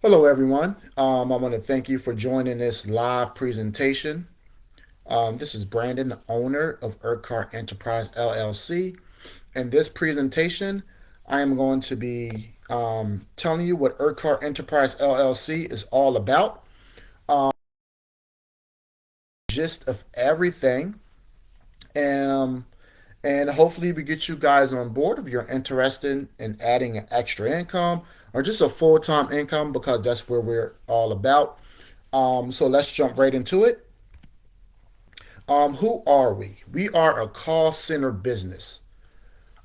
Hello, everyone. I want to thank you for joining this live presentation. This is Brandon, the owner of Urquhart Enterprise LLC. In this presentation, I am going to be telling you what Urquhart Enterprise LLC is all about, gist of everything, um, and hopefully we get you guys on board if you're interested in adding an extra income or just a full-time income because that's where we're all about. So let's jump right into it. Who are we? We are a call center business.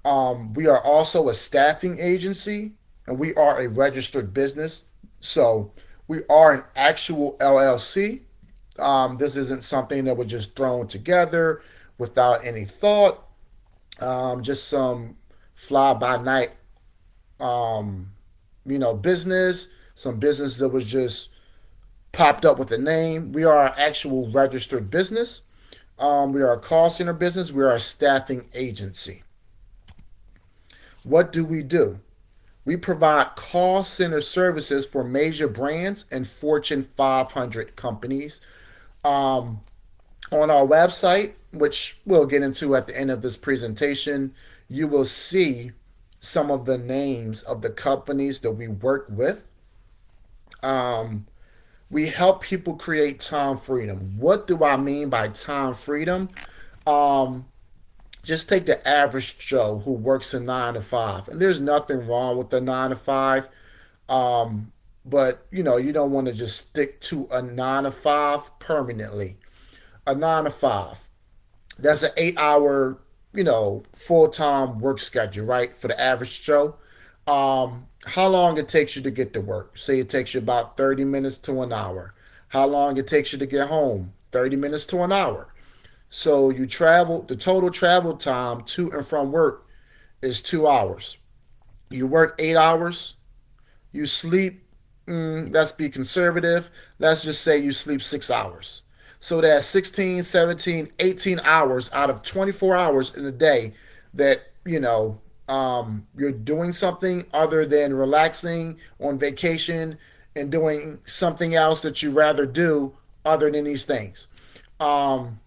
We are also a staffing agency, and we are a registered business. So we are an actual LLC. This isn't something that was just thrown together without any thought. Just some fly by night, um, business. Some business that was just popped up with a name. We are an actual registered business. We are a call center business. We are a staffing agency. What do we do? We provide call center services for major brands and Fortune 500 companies. Um, on our website, which we'll get into at the end of this presentation, you will see some of the names of the companies that we work with. Um, we help people create time freedom. What do I mean by time freedom? Um, just take the average Joe who works a 9 to 5, and there's nothing wrong with the 9 to 5. Um, but you don't want to just stick to a 9 to 5 permanently. A 9 to 5, that's an 8 hour, full time work schedule, right? For the average Joe. How long it takes you to get to work? Say it takes you about 30 minutes to an hour. How long it takes you to get home? 30 minutes to an hour. So you travel, the total travel time to and from work is 2 hours. You work 8 hours, you sleep, let's be conservative. Let's just say you sleep 6 hours. So that's 16, 17, 18 hours out of 24 hours in a day that, you're doing something other than relaxing on vacation and doing something else that you rather do other than these things. Um,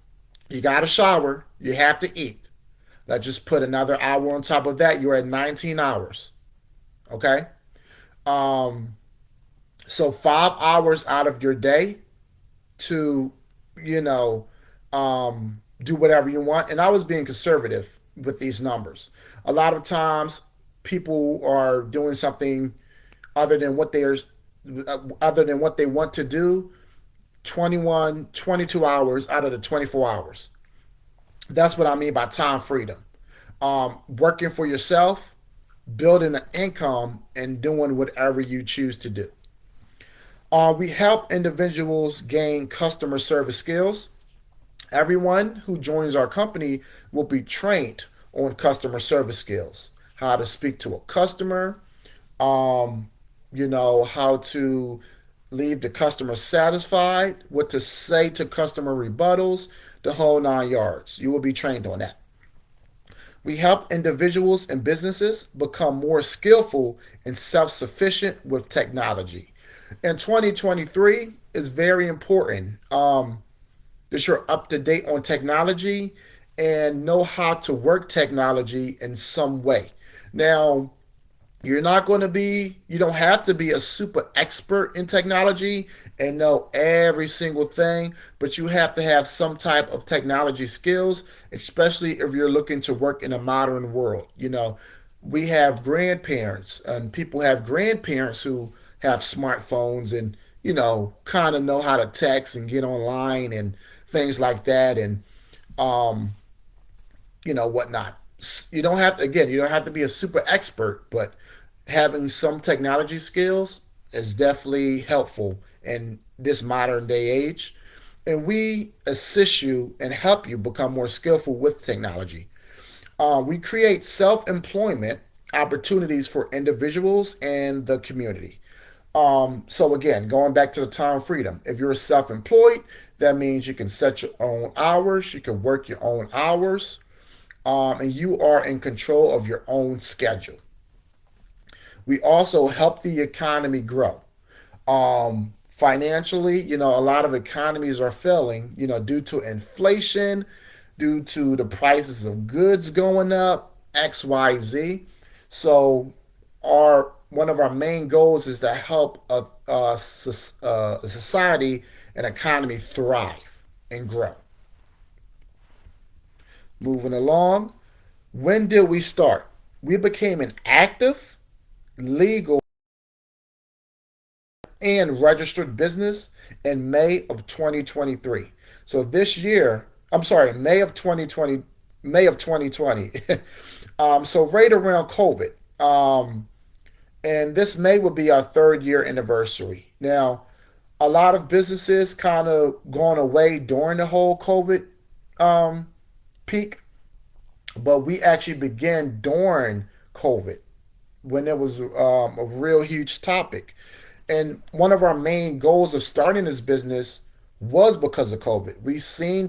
you got to shower. You have to eat. Let's just put another hour on top of that. You're at 19 hours. Okay. Um, so 5 hours out of your day to, you know, do whatever you want. And I was being conservative with these numbers. A lot of times people are doing something other than what they're other than what they want to do 21, 22 hours out of the 24 hours. That's what I mean by time freedom. Working for yourself, building an income, and doing whatever you choose to do. We help individuals gain customer service skills. Everyone who joins our company will be trained on customer service skills, how to speak to a customer, um, how to leave the customer satisfied, what to say to customer rebuttals, the whole 9 yards. You will be trained on that. We help individuals and businesses become more skillful and self sufficient with technology. And 2023 is very important that you're up to date on technology and know how to work technology in some way. Now, you don't have to be a super expert in technology and know every single thing, but you have to have some type of technology skills, especially if you're looking to work in a modern world. We have grandparents and people have grandparents who have smartphones and, kind of know how to text and get online and things like that and, um, whatnot. You don't have to be a super expert, but having some technology skills is definitely helpful in this modern day age. And we assist you and help you become more skillful with technology. We create self employment opportunities for individuals and the community. So, again, going back to the time freedom, if you're self employed, that means you can set your own hours, you can work your own hours, and you are in control of your own schedule. We also help the economy grow. Financially, a lot of economies are failing, due to inflation, due to the prices of goods going up, XYZ. So, our one of our main goals is to help a society and economy thrive and grow. Moving along, when did we start? We became an active, legal, and registered business in May of 2023. So this year, I'm sorry, May of 2020. So right around COVID. And this May will be our 3rd year anniversary. Now, a lot of businesses kind of gone away during the whole COVID um, peak, but we actually began during COVID when it was a real huge topic. And one of our main goals of starting this business was because of COVID. We seen people